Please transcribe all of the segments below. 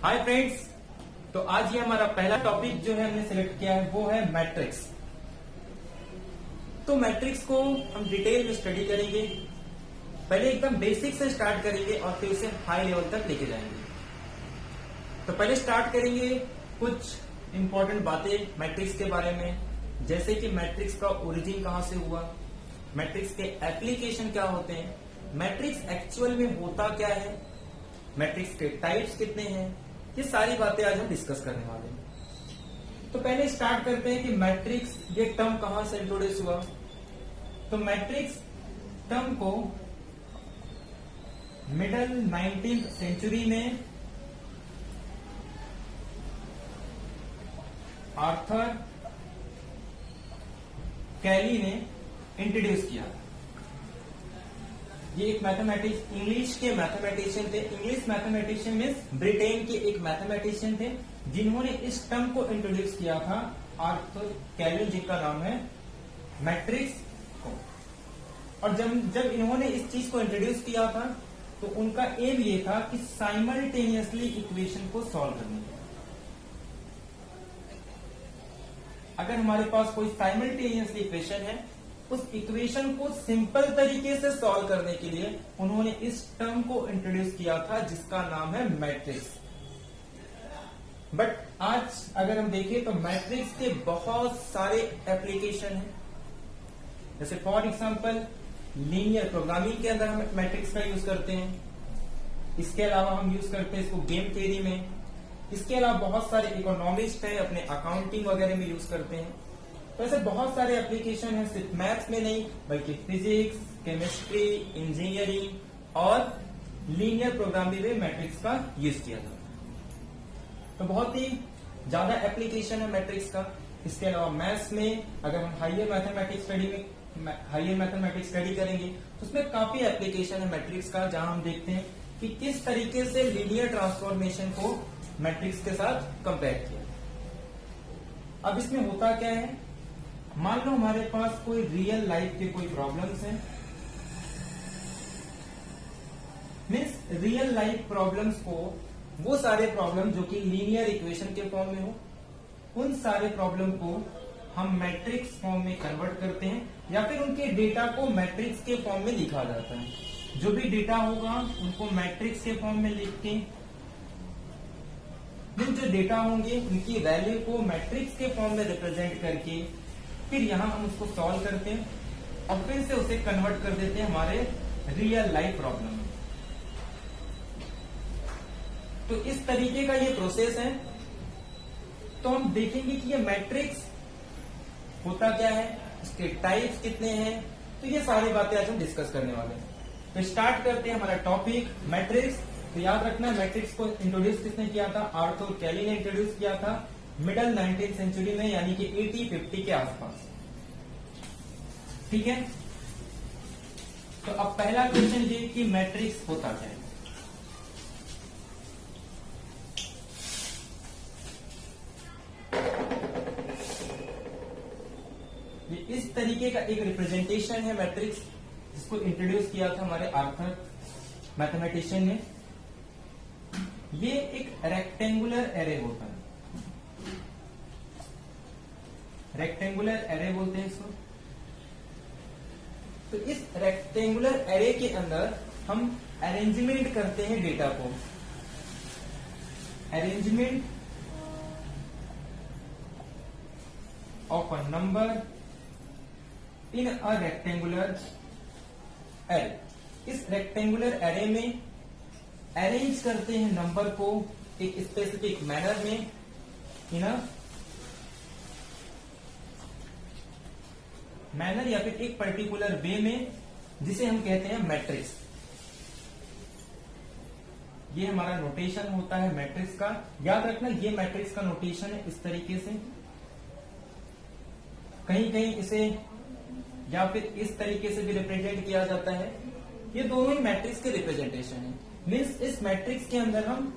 Hi friends. तो आज ये हमारा पहला टॉपिक जो है हमने सिलेक्ट किया है वो है मैट्रिक्स। तो मैट्रिक्स को हम डिटेल में स्टडी करेंगे। पहले एकदम बेसिक से स्टार्ट करेंगे और फिर उसे हाई लेवल तक लेके जाएंगे। तो पहले स्टार्ट करेंगे कुछ इंपॉर्टेंट बातें मैट्रिक्स के बारे में, जैसे कि मैट्रिक्स का ओरिजिन कहां से हुआ, मैट्रिक्स के एप्लीकेशन क्या होते हैं, मैट्रिक्स एक्चुअल में होता क्या है, मैट्रिक्स के टाइप्स कितने हैं। ये सारी बातें आज हम डिस्कस करने वाले हैं। तो पहले स्टार्ट करते हैं कि मैट्रिक्स ये टर्म कहां से इंट्रोड्यूस हुआ। तो मैट्रिक्स टर्म को मिडल 19th सेंचुरी में आर्थर कैली ने इंट्रोड्यूस किया। ये एक मैथमेटिक्स इंग्लिश के मैथमेटिशियन थे। इंग्लिश मैथमेटिशियन मीन्स ब्रिटेन के एक मैथमेटिशियन थे जिन्होंने इस टर्म को इंट्रोड्यूस किया था, आर्थर कैली, जिनका नाम है मैट्रिक्स को। और जब इन्होंने इस चीज को इंट्रोड्यूस किया था तो उनका एम ये था कि साइमल्टेनियसली इक्वेशन को सॉल्व करने का। अगर हमारे पास कोई साइमल्टेनियसली इक्वेशन है, उस इक्वेशन को सिंपल तरीके से सॉल्व करने के लिए उन्होंने इस टर्म को इंट्रोड्यूस किया था जिसका नाम है मैट्रिक्स। बट आज अगर हम देखें तो मैट्रिक्स के बहुत सारे एप्लीकेशन हैं। जैसे फॉर एग्जांपल लीनियर प्रोग्रामिंग के अंदर हम मैट्रिक्स का यूज करते हैं। इसके अलावा हम यूज करते हैं इसको गेम थ्योरी में। इसके अलावा बहुत सारे इकोनॉमिस्ट हैं, अपने अकाउंटिंग वगैरह में यूज करते हैं। तो ऐसे बहुत सारे एप्लीकेशन हैं, सिर्फ मैथ्स में नहीं बल्कि फिजिक्स, केमिस्ट्री, इंजीनियरिंग और लीनियर प्रोग्रामिंग में मैट्रिक्स का यूज किया जाता है। तो बहुत ही ज्यादा एप्लीकेशन है मैट्रिक्स का। इसके अलावा मैथ्स में अगर हम हायर मैथमेटिक्स स्टडी करेंगे तो उसमें काफी एप्लीकेशन है मैट्रिक्स का, जहां हम देखते हैं कि किस तरीके से लीनियर ट्रांसफॉर्मेशन को मैट्रिक्स के साथ कंपेयर किया। अब इसमें होता क्या है, मान लो हमारे पास कोई रियल लाइफ के कोई प्रॉब्लम्स हैं, मीन्स रियल लाइफ प्रॉब्लम्स को, वो सारे प्रॉब्लम जो कि लीनियर इक्वेशन के फॉर्म में हो, उन सारे प्रॉब्लम को हम मैट्रिक्स फॉर्म में कन्वर्ट करते हैं या फिर उनके डेटा को मैट्रिक्स के फॉर्म में लिखा जाता है। जो भी डेटा होगा उनको मैट्रिक्स के फॉर्म में लिख के, जो डेटा होंगे उनकी वैल्यू को मैट्रिक्स के फॉर्म में रिप्रेजेंट करके फिर यहां हम उसको सॉल्व करते हैं और फिर से उसे कन्वर्ट कर देते हैं हमारे रियल लाइफ प्रॉब्लम में। तो इस तरीके का ये प्रोसेस है। तो हम देखेंगे कि ये मैट्रिक्स होता क्या है, इसके टाइप्स कितने हैं। तो ये सारी बातें आज हम डिस्कस करने वाले हैं। तो स्टार्ट करते हैं हमारा टॉपिक मैट्रिक्स। तो याद रखना मैट्रिक्स को इंट्रोड्यूस किसने किया था, आर्थर कैली ने इंट्रोड्यूस किया था मिडल 19th सेंचुरी में, यानी कि 80-50 के आसपास। ठीक है। तो अब पहला क्वेश्चन ये कि मैट्रिक्स होता क्या है। ये इस तरीके का एक रिप्रेजेंटेशन है मैट्रिक्स, जिसको इंट्रोड्यूस किया था हमारे आर्थर मैथमेटिशियन ने। ये एक रेक्टेंगुलर एरे होता है, रेक्टेंगुलर एरे बोलते हैं इसको। तो इस रेक्टेंगुलर एरे के अंदर हम अरेंजमेंट करते हैं डेटा को, arrangement of a number in a rectangular array. इस रेक्टेंगुलर एरे में अरेंज करते हैं नंबर को एक स्पेसिफिक मैनर में, इन अ मैनर या फिर एक पर्टिकुलर वे में, जिसे हम कहते हैं मैट्रिक्स। ये हमारा नोटेशन होता है मैट्रिक्स का। याद रखना ये मैट्रिक्स का नोटेशन है इस तरीके से, कहीं कहीं इसे या फिर इस तरीके से भी रिप्रेजेंट किया जाता है। ये दोनों ही मैट्रिक्स के रिप्रेजेंटेशन है। मीन्स इस मैट्रिक्स के अंदर हम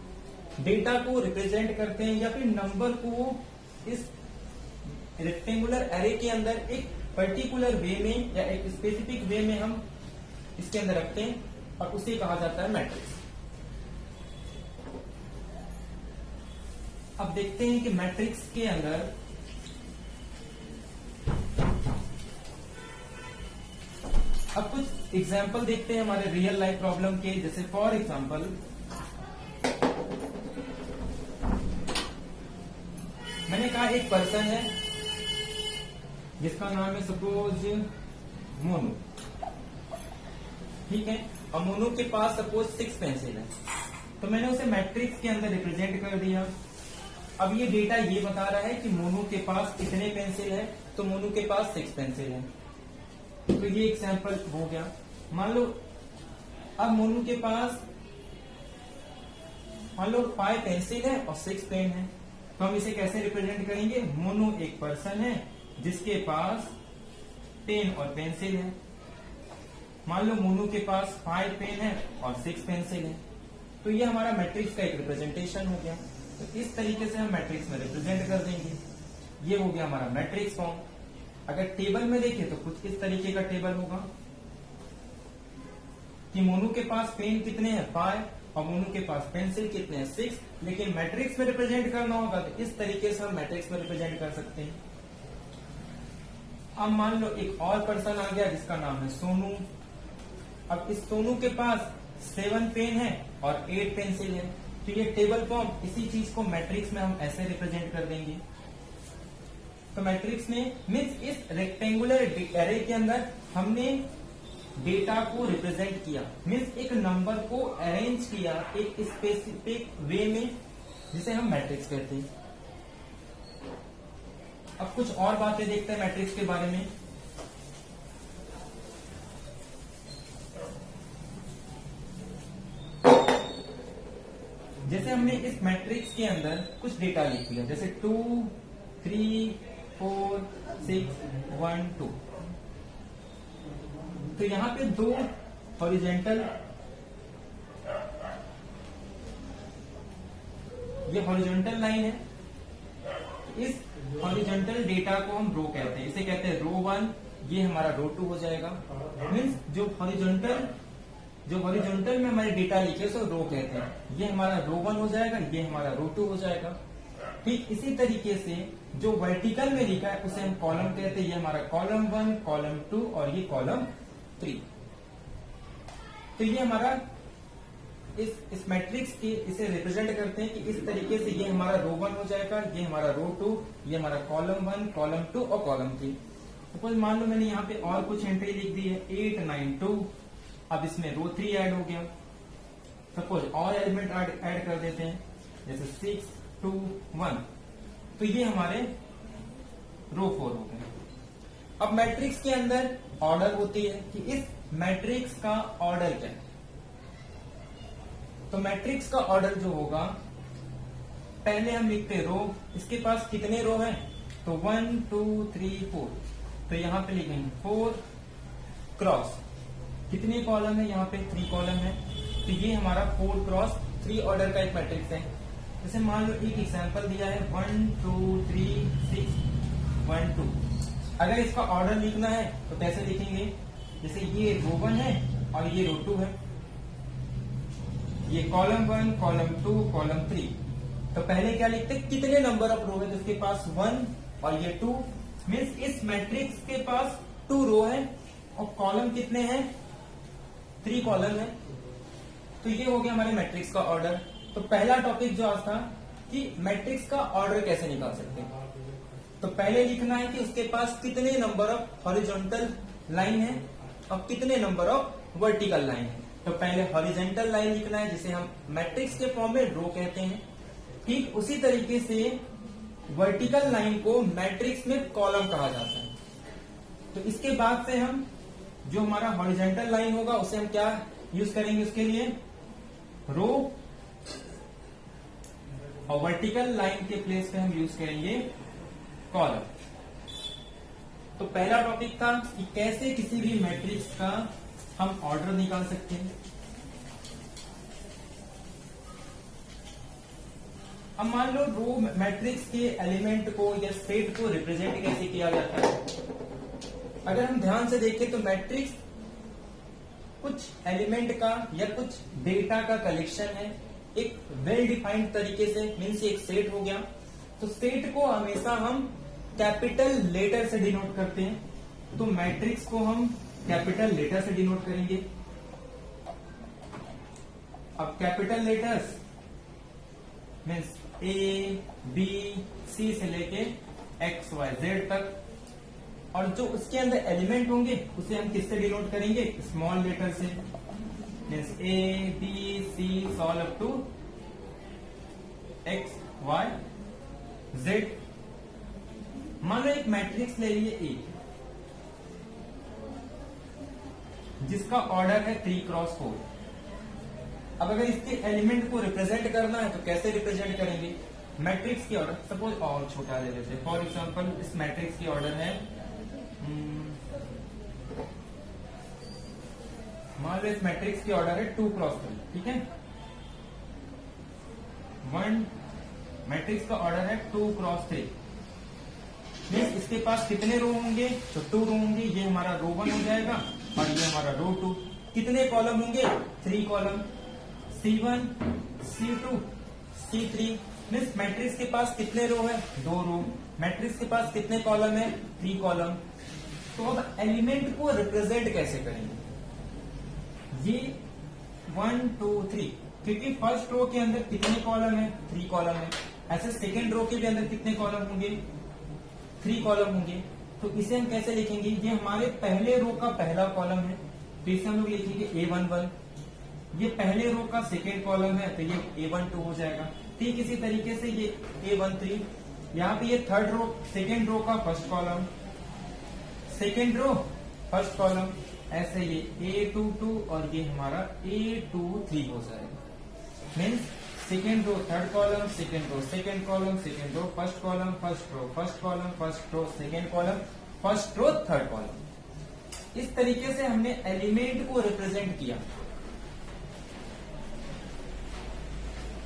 डेटा को रिप्रेजेंट करते हैं या फिर नंबर को इस रेक्टेंगुलर एरे के अंदर एक पर्टिकुलर वे में या एक स्पेसिफिक वे में हम इसके अंदर रखते हैं और उसे कहा जाता है मैट्रिक्स। अब देखते हैं कि मैट्रिक्स के अंदर अब कुछ एग्जाम्पल देखते हैं हमारे रियल लाइफ प्रॉब्लम के। जैसे फॉर एग्जाम्पल मैंने कहा एक पर्सन है जिसका नाम है सपोज मोनू, ठीक है, और मोनू के पास सपोज 6 पेंसिल है, तो मैंने उसे मैट्रिक्स के अंदर रिप्रेजेंट कर दिया। अब ये डेटा ये बता रहा है कि मोनू के पास कितने पेंसिल है, तो मोनू के पास 6 पेंसिल है। तो ये एग्जाम्पल हो गया। मान लो अब मोनू के पास मान लो 5 पेंसिल है और 6 पेन है, तो हम इसे कैसे रिप्रेजेंट करेंगे? मोनू एक पर्सन है जिसके पास पेन और पेंसिल है। मान लो मोनू के पास 5 पेन है और 6 पेंसिल है, तो ये हमारा मैट्रिक्स का एक रिप्रेजेंटेशन हो गया। तो इस तरीके से हम मैट्रिक्स में रिप्रेजेंट कर देंगे। ये हो गया हमारा मैट्रिक्स फॉर्म। अगर टेबल में देखें तो कुछ इस तरीके का टेबल होगा कि मोनू के पास पेन कितने हैं 5 और मोनू के पास पेंसिल कितने हैं 6, लेकिन मैट्रिक्स में रिप्रेजेंट करना होगा तो इस तरीके से हम मैट्रिक्स में रिप्रेजेंट कर सकते हैं। अब मान लो एक और पर्सन आ गया जिसका नाम है सोनू। अब इस सोनू के पास 7 पेन है और 8 पेंसिल है, तो ये टेबल फॉर्म इसी चीज को मैट्रिक्स में हम ऐसे रिप्रेजेंट कर देंगे। तो मैट्रिक्स में मीन्स इस रेक्टेंगुलर एरे के अंदर हमने डेटा को रिप्रेजेंट किया, मीन्स एक नंबर को अरेंज किया एक स्पेसिफिक वे में, जिसे हम मैट्रिक्स कहते हैं। अब कुछ और बातें देखते हैं मैट्रिक्स के बारे में। जैसे हमने इस मैट्रिक्स के अंदर कुछ डेटा लिख लिया, जैसे 2, 3, 4, 6, 1, 2, तो यहां पे 2 हॉरिजेंटल, ये हॉरिजेंटल लाइन है। इस हॉरिजेंटल डेटा को हम रो कहते हैं, इसे कहते हैं रो 1, ये हमारा रो 2 हो जाएगा। मीन्स जो हॉरिजॉन्टल में हमारे डेटा लिखे सो रो कहते हैं, ये हमारा रो 1 हो जाएगा, ये हमारा रो 2 हो जाएगा। ठीक इसी तरीके से जो वर्टिकल में लिखा है उसे हम कॉलम कहते हैं, ये हमारा कॉलम 1, कॉलम 2 और ये कॉलम 3। तो ये हमारा इस मैट्रिक्स के इसे रिप्रेजेंट करते हैं कि इस तरीके से ये हमारा रो 1 हो जाएगा, ये हमारा रो 2, ये हमारा कॉलम 1, कॉलम 2 और कॉलम 3। सपोज मान लो मैंने यहाँ पे और कुछ एंट्री लिख दी है 8, 9, 2, अब इसमें रो 3 ऐड हो गया। सपोज और एलिमेंट ऐड कर देते हैं, जैसे 6, 2, 1, तो ये हमारे रो 4 हो गए। अब मैट्रिक्स के अंदर ऑर्डर होती है कि इस मैट्रिक्स का ऑर्डर क्या है। तो मैट्रिक्स का ऑर्डर जो होगा, पहले हम लिखते रो, इसके पास कितने रो हैं, तो 1, 2, 3, 4, तो यहां पे लिखेंगे 4 क्रॉस कितने कॉलम है, यहाँ पे 3 कॉलम है, तो ये हमारा 4 क्रॉस 3 ऑर्डर का एक मैट्रिक्स है। जैसे मान लो एक एग्जांपल दिया है 1, 2, 3, 6, 1, 2। अगर इसका ऑर्डर लिखना है तो कैसे लिखेंगे, जैसे ये रो 1 है और ये रो 2 है, ये कॉलम 1, कॉलम 2, कॉलम 3। तो पहले क्या लिखते हैं, कितने नंबर ऑफ रो है, जिसके पास 1 और ये 2, मीन्स इस मैट्रिक्स के पास 2 रो है और कॉलम कितने हैं, 3 कॉलम है। तो ये हो गया हमारे मैट्रिक्स का ऑर्डर। तो पहला टॉपिक जो आज था कि मैट्रिक्स का ऑर्डर कैसे निकाल सकते हैं, तो पहले लिखना है कि उसके पास कितने नंबर ऑफ हॉरिजॉन्टल लाइन है और कितने नंबर ऑफ वर्टिकल लाइन है। तो पहले हॉरिजॉन्टल लाइन लिखना है जिसे हम मैट्रिक्स के फॉर्म में रो कहते हैं। ठीक उसी तरीके से वर्टिकल लाइन को मैट्रिक्स में कॉलम कहा जाता है। तो इसके बाद से हम जो हमारा हॉरिजॉन्टल लाइन होगा उसे हम क्या यूज करेंगे, उसके लिए रो, और वर्टिकल लाइन के प्लेस पे हम यूज करेंगे कॉलम। तो पहला टॉपिक था कि कैसे किसी भी मैट्रिक्स का हम ऑर्डर निकाल सकते हैं। अब मान लो रो मैट्रिक्स के एलिमेंट को या सेट को रिप्रेजेंट कैसे किया जाता है। अगर हम ध्यान से देखें तो मैट्रिक्स कुछ एलिमेंट का या कुछ डेटा का कलेक्शन है एक वेल डिफाइंड तरीके से, मीन्स एक सेट हो गया। तो सेट को हमेशा हम कैपिटल लेटर से डिनोट करते हैं, तो मैट्रिक्स को हम कैपिटल लेटर से डिनोट करेंगे। अब capital letters means A B C से लेके एक्स वाई जेड तक, और जो उसके अंदर एलिमेंट होंगे उसे हम किससे डिनोट करेंगे, स्मॉल लेटर से, means A B C solve up to X Y Z. मान लो एक मैट्रिक्स ले लिए ए, जिसका ऑर्डर है 3x4। अब अगर इसके एलिमेंट को रिप्रेजेंट करना है तो कैसे रिप्रेजेंट करेंगे, मैट्रिक्स की ऑर्डर सपोज और छोटा ले लेते हैं। फॉर एग्जांपल इस मैट्रिक्स की ऑर्डर है, मान लो इस मैट्रिक्स की ऑर्डर है 2x3, ठीक है। मैट्रिक्स का ऑर्डर है 2x3, मीन्स इसके पास कितने रो होंगे, तो 2 रो होंगे। ये हमारा रो 1 हो जाएगा और ये हमारा रो 2। कितने कॉलम होंगे, 3 column, C1 C2 C3। Means matrix के पास कितने रो है, 2 रो। मैट्रिक्स के पास कितने कॉलम है, 3 कॉलम। तो अब एलिमेंट को रिप्रेजेंट कैसे करेंगे, ये 1 2 3, क्योंकि फर्स्ट रो के अंदर कितने कॉलम है, 3 कॉलम है। ऐसे सेकेंड रो के भी अंदर कितने कॉलम होंगे, 3 कॉलम होंगे। तो इसे हम कैसे लिखेंगे, ये हमारे पहले रो का पहला कॉलम है, तो इसे हम लोग लिखेंगे A11। ये पहले रो का सेकेंड कॉलम है, तो ये A12 हो जाएगा। ठीक इसी तरीके से ये A13, यहाँ पे ये थर्ड रो, सेकेंड रो का first column, second row first column, ऐसे ये A22 और ये हमारा A23 हो जाएगा। Means second row third column, second row second column, second row first column, first row first column, first row second column, first row third column. इस तरीके से हमने एलिमेंट को रिप्रेजेंट किया।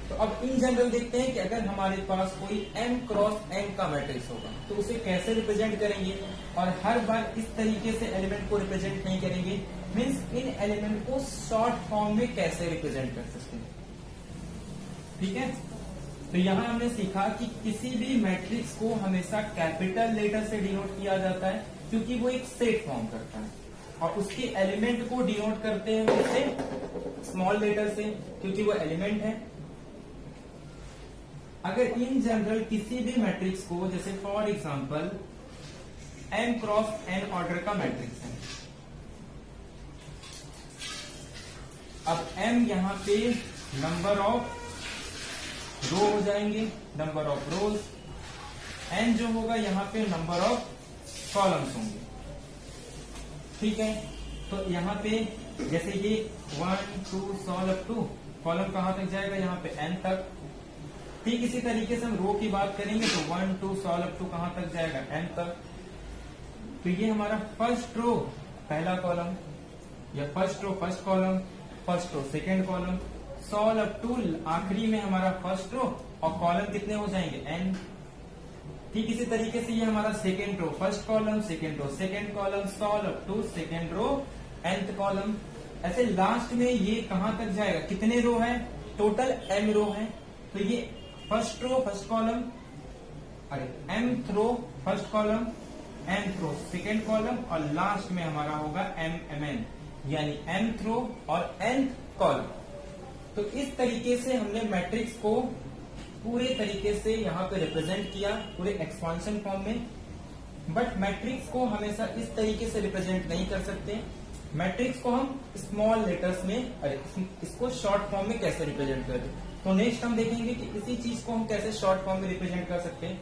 तो अब इन जनरल देखते हैं कि अगर हमारे पास कोई m क्रॉस n का मैट्रिक्स होगा तो उसे कैसे रिप्रेजेंट करेंगे, और हर बार इस तरीके से एलिमेंट को रिप्रेजेंट नहीं करेंगे। मीन्स इन एलिमेंट को शॉर्ट फॉर्म में कैसे रिप्रेजेंट कर सकते हैं, ठीक है। तो यहां हमने सीखा कि किसी भी मैट्रिक्स को हमेशा कैपिटल लेटर से डिनोट किया जाता है, क्योंकि वो एक सेट फॉर्म करता है, और उसके एलिमेंट को डिनोट करते हैं उससे स्मॉल लेटर से, क्योंकि वो एलिमेंट है। अगर इन जनरल किसी भी मैट्रिक्स को, जैसे for example m cross n order का मैट्रिक्स है, अब m यहाँ पे नंबर ऑफ रो हो जाएंगे, नंबर ऑफ रोज, n जो होगा यहाँ पे नंबर ऑफ कॉलम्स होंगे, ठीक है। तो यहाँ पे जैसे ये 1 2 सॉल्व अप टू कॉलम कहां तक जाएगा, यहाँ पे n तक। ठीक इसी तरीके से हम रो की बात करेंगे तो 1 2 सॉल्व अप टू कहां तक जाएगा, n तक। तो ये हमारा फर्स्ट रो पहला कॉलम, या first row first column, first row second column, solve up to आखिरी में हमारा फर्स्ट रो, और कॉलम कितने हो जाएंगे, n। ठीक इसी तरीके से ये हमारा second row first column, second row second column, solve up to second row nth column. ऐसे लास्ट में ये कहां तक जाएगा, कितने रो है, टोटल m रो है, तो ये फर्स्ट रो फर्स्ट कॉलम, अरे mth row first column, nth row second column, और लास्ट में हमारा होगा mn, यानी mth रो और nth कॉलम। तो इस तरीके से हमने मैट्रिक्स को पूरे तरीके से यहाँ पे रिप्रेजेंट किया, पूरे एक्सपांशन फॉर्म में। बट मैट्रिक्स को हमेशा इस तरीके से रिप्रेजेंट नहीं कर सकते। मैट्रिक्स को हम स्मॉल लेटर्स में, अरे इसको शॉर्ट फॉर्म में कैसे रिप्रेजेंट करें, तो नेक्स्ट हम देखेंगे कि इसी चीज को हम कैसे शॉर्ट फॉर्म में रिप्रेजेंट कर सकते हैं।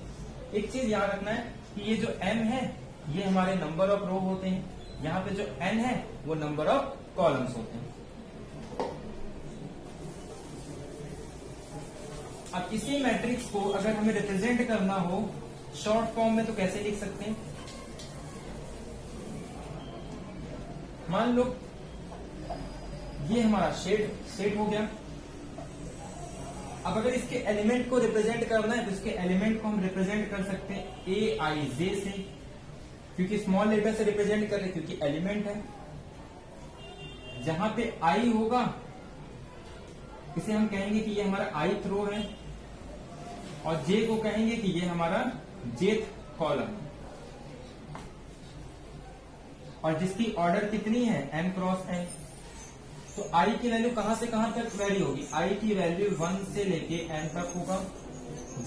एक चीज याद रखना है कि ये जो m है ये हमारे नंबर ऑफ रो होते हैं, यहाँ पे जो n है वो नंबर ऑफ कॉलम्स होते हैं। अब इसी मैट्रिक्स को अगर हमें रिप्रेजेंट करना हो शॉर्ट फॉर्म में तो कैसे लिख सकते हैं, मान लो ये हमारा सेट हो गया। अब अगर इसके एलिमेंट को रिप्रेजेंट करना है तो इसके एलिमेंट को हम रिप्रेजेंट कर सकते हैं Aij से, क्योंकि स्मॉल लेटर से रिप्रेजेंट कर रहे हैं, क्योंकि एलिमेंट है। जहां पे I होगा इसे हम कहेंगे कि ये हमारा ith रो है, और j को कहेंगे कि ये हमारा jth कॉलम, और जिसकी ऑर्डर कितनी है m क्रॉस n। तो i की वैल्यू कहां से कहां तक वेरी होगी, i की वैल्यू 1 से लेके n तक होगा,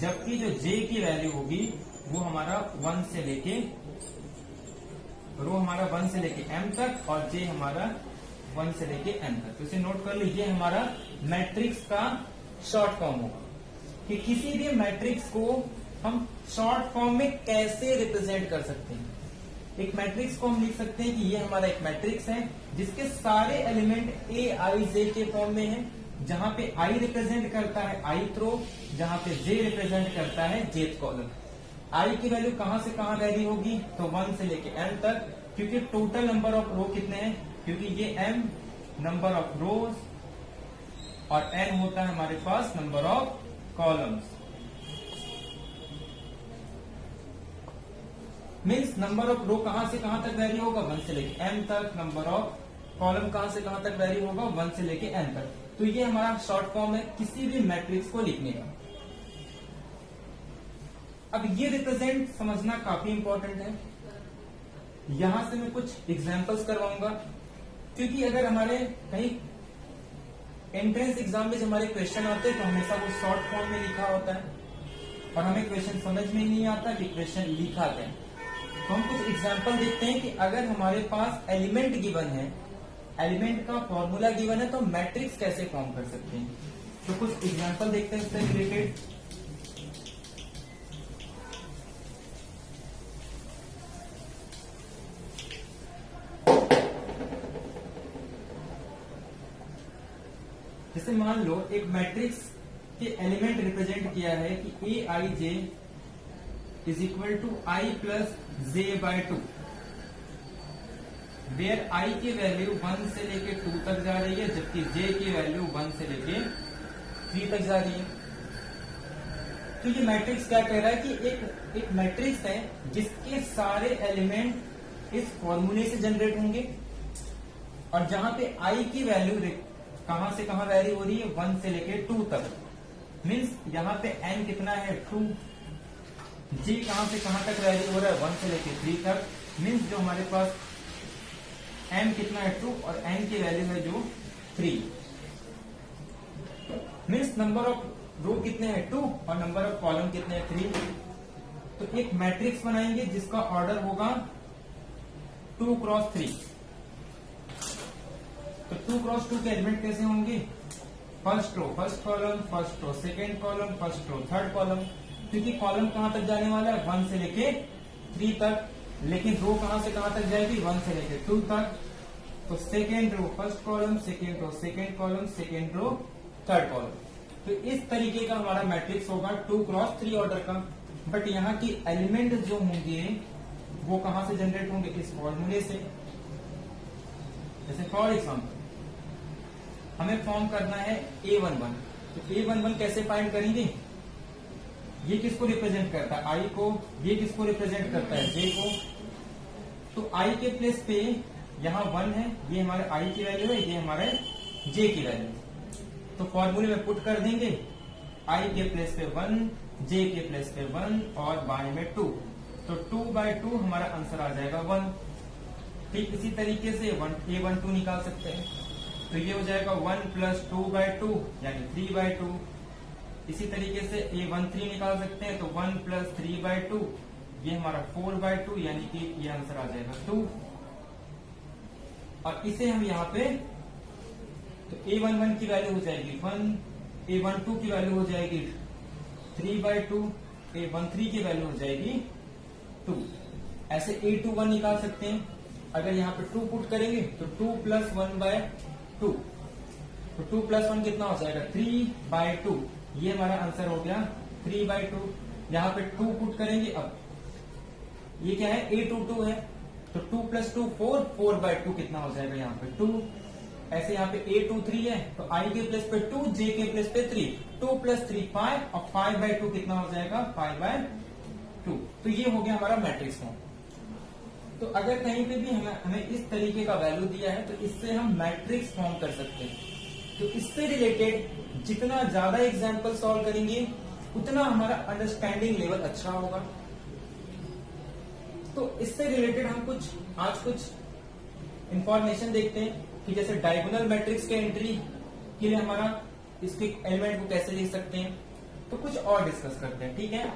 जबकि जो j की वैल्यू होगी वो हमारा 1 से लेके रो हमारा 1 से लेके m तक, और j हमारा 1 से लेके n तक। तो इसे नोट कर लीजिए, हमारा मैट्रिक्स का शॉर्ट फॉर्म होगा कि किसी भी मैट्रिक्स को हम शॉर्ट फॉर्म में कैसे रिप्रेजेंट कर सकते हैं। एक मैट्रिक्स को हम लिख सकते हैं कि ये हमारा एक मैट्रिक्स है जिसके सारे एलिमेंट ए आई जे के फॉर्म में है, जहां पे आई रिप्रेजेंट करता है ith रो, जहां पे जे रिप्रेजेंट करता है jth कॉलम। आई की वैल्यू कहां से कहां वैरी होगी, तो 1 से लेके m तक, क्योंकि टोटल नंबर ऑफ रो कितने हैं, क्योंकि ये m नंबर ऑफ रोज और n होता है हमारे पास number of columns. Means number of row कहां से कहां तक वैरी होगा, 1 से लेके m तक। नंबर ऑफ कॉलम कहां से कहां तक वैरी होगा, 1 से लेके n तक। तो ये हमारा शॉर्ट फॉर्म है किसी भी मैट्रिक्स को लिखने का। अब ये रिप्रेजेंट समझना काफी इंपॉर्टेंट है। यहां से मैं कुछ एग्जांपल्स करवाऊंगा, क्योंकि अगर हमारे कहीं एंट्रेंस एग्जाम में जब हमारे क्वेश्चन आते हैं तो हमेशा वो शॉर्ट फॉर्म में लिखा होता है, और हमें क्वेश्चन समझ में नहीं आता कि क्वेश्चन लिखा क्या है। तो हम कुछ एग्जांपल देखते हैं कि अगर हमारे पास एलिमेंट गिवन है, एलिमेंट का फॉर्मूला गिवन है, तो मैट्रिक्स कैसे फॉर्म कर सकते हैं। तो कुछ एग्जांपल देखते हैं इससे रिलेटेड। जैसे मान लो एक मैट्रिक्स के एलिमेंट रिप्रेजेंट किया है कि a i j is equal to i plus j by 2, where i की वैल्यू 1 से लेके 2 तक जा रही है, जबकि जे की वैल्यू 1 से लेके 3 तक जा रही है। तो ये मैट्रिक्स क्या कह रहा है कि एक मैट्रिक्स है जिसके सारे एलिमेंट इस फॉर्मूले से जनरेट होंगे, और जहां पे आई की वैल्यू कहां से कहां वैरी हो रही है, 1 से लेके 2 तक। मीन्स यहाँ पे n कितना है, 2। g कहां से कहां तक वैरी हो रहा है, 1 से लेके 3 तक। मीन्स जो हमारे पास m कितना है, 2, और n की वैल्यू है जो 3। मीन्स नंबर ऑफ रो कितने हैं, 2, और नंबर ऑफ कॉलम कितने हैं, 3। तो एक मैट्रिक्स बनाएंगे जिसका ऑर्डर होगा 2 क्रॉस 3। तो 2 क्रॉस 2 के एलिमेंट कैसे होंगे, first row first column, first row second column, first row third column. क्योंकि कॉलम कहां तक जाने वाला है, 1 से लेके 3 तक, लेकिन रो कहां से कहां तक जाएगी, 1 से लेके 2 तक। तो second row first column, second row second column, second row third column. तो इस तरीके का हमारा मैट्रिक्स होगा 2 क्रॉस 3 ऑर्डर का। बट यहाँ की एलिमेंट जो होंगे वो कहां से जनरेट होंगे, इस फॉर्मूले से। जैसे फॉर एग्जाम्पल हमें फॉर्म करना है A11, तो A11 कैसे फाइंड करेंगे, ये किसको रिप्रेजेंट करता है, आई को, ये किसको रिप्रेजेंट करता है, जे को। तो आई के प्लेस पे यहाँ 1 है, ये हमारे आई की वैल्यू है, ये हमारे जे की वैल्यू है। तो फॉर्मूले में पुट कर देंगे, आई के प्लेस पे 1, जे के प्लेस पे 1, और बाएं में 2। तो 2/2 हमारा आंसर आ जाएगा 1। ठीक इसी तरीके से A12 निकाल सकते हैं, तो ये हो जाएगा 1 प्लस 2/2 यानी 3/2। इसी तरीके से A13 निकाल सकते हैं, तो 1 प्लस 3/2 ये हमारा 4/2 यानी कि ये आंसर आ जाएगा 2। और इसे हम यहाँ पे, तो A11 की वैल्यू हो जाएगी 1, A12 की वैल्यू हो जाएगी 3/2, A13 की वैल्यू हो जाएगी 2। ऐसे A21 निकाल सकते हैं। अगर यहाँ पे 2 पुट करेंगे तो 2 प्लस 1/2, तो 2 प्लस 1 कितना हो जाएगा, 3/2। ये हमारा आंसर हो गया 3/2। यहाँ पे 2 पुट करेंगे, अब ये क्या है, A22 है, तो 2 प्लस 2 4, 4/2 कितना हो जाएगा यहाँ पे 2। ऐसे यहाँ पे A23 है, तो I के प्लेस पे 2, J के प्लेस पे 3, 2 प्लस 3 5, और 5/2 कितना हो जाएगा, 5/2। तो ये हो गया हमारा मैट्रिक्स फॉर्म। तो अगर कहीं पे भी हमें इस तरीके का वैल्यू दिया है तो इससे हम मैट्रिक्स फॉर्म कर सकते हैं। तो इससे रिलेटेड जितना ज्यादा एग्जाम्पल सॉल्व करेंगे उतना हमारा अंडरस्टैंडिंग लेवल अच्छा होगा। तो इससे रिलेटेड हम आज कुछ इंफॉर्मेशन देखते हैं कि जैसे डायगोनल मैट्रिक्स के एंट्री के लिए हमारा इसके एलिमेंट को कैसे लिख सकते हैं, तो कुछ और डिस्कस करते हैं, ठीक है।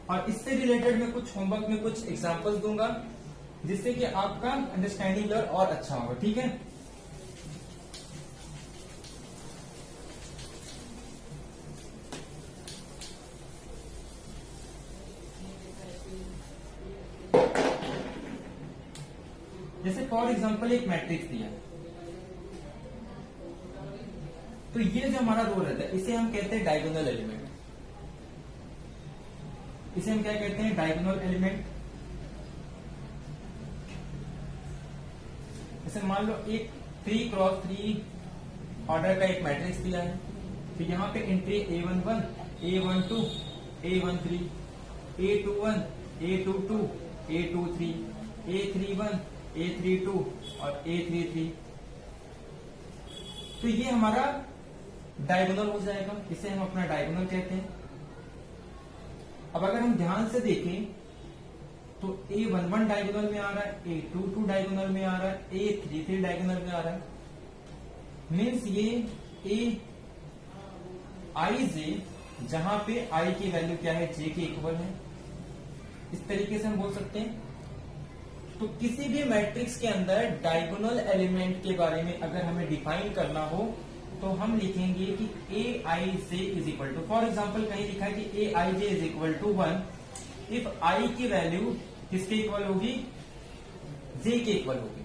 और इससे रिलेटेड मैं कुछ होमवर्क में कुछ एग्जांपल्स दूंगा जिससे कि आपका अंडरस्टैंडिंग लेवल और अच्छा होगा, ठीक है। जैसे फॉर एग्जांपल एक मैट्रिक्स दिया, तो ये जो हमारा रो रहता है इसे हम कहते हैं डायगोनल एलिमेंट। इसे हम क्या कहते हैं? Diagonal element. जैसे मान लो एक 3x3 ऑर्डर का एक मैट्रिक्स दिया है, तो यहाँ पे entry A11, A12, A13, A21, A22, A23, A31, A32 और A33। तो ये हमारा डायगोनल हो जाएगा, इसे हम अपना डायगोनल कहते हैं। अब अगर हम ध्यान से देखें तो A11 डायगोनल में आ रहा है, A22 डायगोनल में आ रहा है, A33 डायगोनल में आ रहा है। मीन्स ये Aij जहां पे I की वैल्यू क्या है, J के इक्वल है, इस तरीके से हम बोल सकते हैं। तो किसी भी मैट्रिक्स के अंदर डायगोनल एलिमेंट के बारे में अगर हमें डिफाइन करना हो तो हम लिखेंगे कि Aij is equal to, for example कहीं लिखा है कि Aij is equal to 1 if I की वैल्यू किसके इक्वल होगी, J के इक्वल होगी।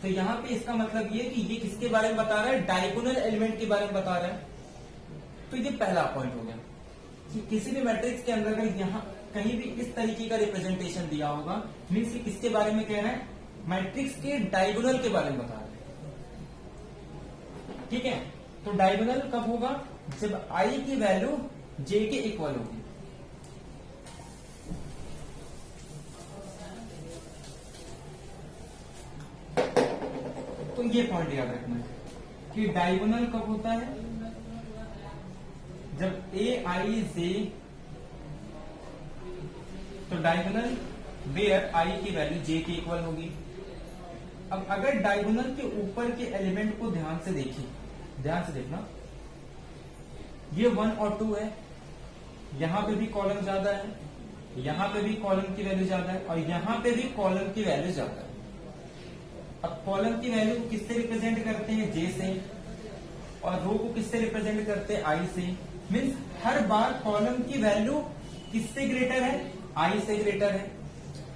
तो यहाँ पे इसका मतलब ये कि ये किसके बारे में बता रहा है, डायगोनल एलिमेंट के बारे में बता रहा है। तो ये पहला पॉइंट हो गया कि किसी भी मैट्रिक्स के अंदर अगर यहाँ कहीं भी इस तरीके का रिप्रेजेंटेशन दिया होगा, मीन्स कि किसके बारे में कह रहा है, मैट्रिक्स के डायगोनल के बारे में बता रहा है, ठीक है। तो डायगोनल कब होगा, जब I की वैल्यू J के इक्वल होगी। तो ये पॉइंट याद रखना है कि डायगोनल कब होता है, जब Aij, तो डायगोनल वेयर I की वैल्यू J के इक्वल होगी। अब अगर डायगोनल के ऊपर के एलिमेंट को ध्यान से देखिए, ध्यान से देखना, ये 1 और 2 है, यहां पे भी कॉलम ज्यादा है, यहां पे भी कॉलम की वैल्यू ज्यादा है और यहां पे भी कॉलम की वैल्यू ज्यादा है। अब कॉलम की वैल्यू को किससे रिप्रेजेंट करते हैं, J से, और रो को किससे रिप्रेजेंट करते हैं, I से। मीन्स हर बार कॉलम की वैल्यू किससे ग्रेटर है, I से ग्रेटर है।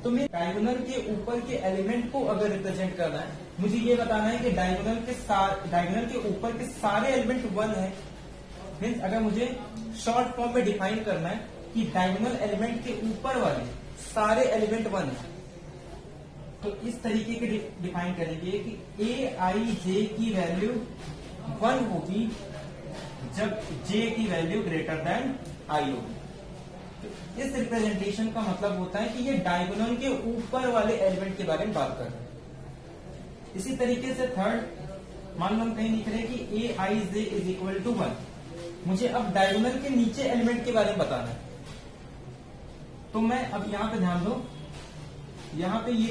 तो मैं डायगोनल के ऊपर के एलिमेंट को अगर रिप्रेजेंट करना है, मुझे ये बताना है कि डायगोनल के ऊपर के सारे एलिमेंट 1 है। मीन्स अगर मुझे शॉर्ट फॉर्म में डिफाइन करना है कि डायगोनल एलिमेंट के ऊपर वाले सारे एलिमेंट 1 है, तो इस तरीके के डिफाइन करेंगे कि Aij की वैल्यू 1 होगी जब J की वैल्यू ग्रेटर देन I होगी। इस रिप्रेजेंटेशन का मतलब होता है कि ये डायगोनल के ऊपर वाले एलिमेंट के बारे में बात कर रहे हैं। इसी तरीके से थर्ड, मान लो हम कहीं लिख रहे हैं कि Aij इज इक्वल टू 1, मुझे अब डायगोनल के नीचे एलिमेंट के बारे में बताना है। तो मैं अब यहाँ पे ध्यान दो, यहाँ पे ये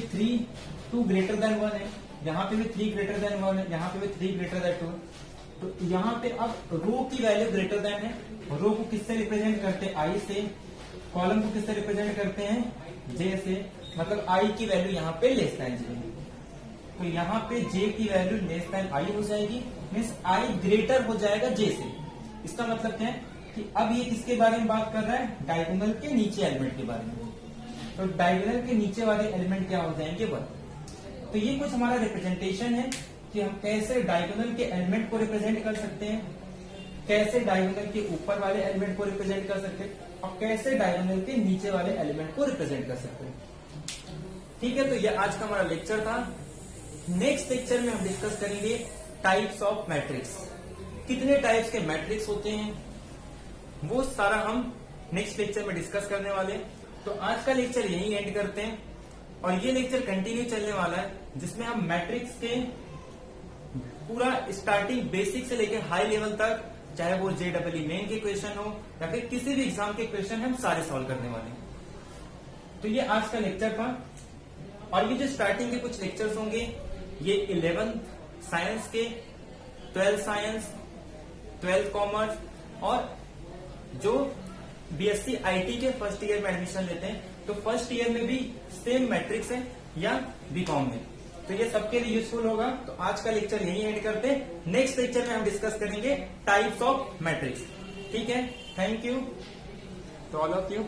2 ग्रेटर देन 1 है, यहाँ पे भी 3 ग्रेटर देन 1 है, यहाँ पे भी 3 ग्रेटर देन 2 है। तो यहाँ पे अब रो की वैल्यू ग्रेटर देन है, रो को किससे रिप्रेजेंट करते हैं, I से, कॉलम को किससे रिप्रेजेंट करते हैं, J से, मतलब I की वैल्यू यहाँ पे लेस देन J। तो यहाँ पे J की वैल्यू लेस देन I हो जाएगी, मीन्स I ग्रेटर हो जाएगा J से। इसका मतलब क्या है कि अब ये किसके बारे में बात कर रहा है, डायगोनल के नीचे एलिमेंट के बारे में। तो डायगोनल के नीचे वाले एलिमेंट क्या हो जाएंगे, 1। तो ये कुछ हमारा रिप्रेजेंटेशन है कि हम कैसे डायगोनल के एलिमेंट को रिप्रेजेंट कर सकते हैं, कैसे डायगोनल के ऊपर वाले एलिमेंट को रिप्रेजेंट कर सकते हैं और कैसे डायगोनल के नीचे वाले एलिमेंट को रिप्रेजेंट कर सकते हैं। ठीक है, तो ये आज का हमारा लेक्चर था। नेक्स्ट लेक्चर में हम डिस्कस करेंगे टाइप्स ऑफ मैट्रिक्स, कितने टाइप्स के मैट्रिक्स होते हैं, वो सारा हम नेक्स्ट लेक्चर में डिस्कस करने वाले। तो आज का लेक्चर यही एंड करते हैं और ये लेक्चर कंटिन्यू चलने वाला है जिसमें हम मैट्रिक्स के पूरा स्टार्टिंग बेसिक से लेकर हाई लेवल तक, चाहे वो JEE मेन के क्वेश्चन हो या फिर किसी भी एग्जाम के क्वेश्चन हम सारे सॉल्व करने वाले हैं। तो ये आज का लेक्चर था, और ये जो स्टार्टिंग के कुछ लेक्चर्स होंगे ये 11th साइंस के, 12th साइंस, 12th कॉमर्स, और जो BSc IT के फर्स्ट ईयर में एडमिशन लेते हैं तो फर्स्ट ईयर में भी सेम मैट्रिक्स है, या बीकॉम में, तो ये सबके लिए यूजफुल होगा। तो आज का लेक्चर यही एंड करते हैं। नेक्स्ट लेक्चर में हम डिस्कस करेंगे टाइप्स ऑफ मैट्रिक्स। ठीक है, thank you to all of you.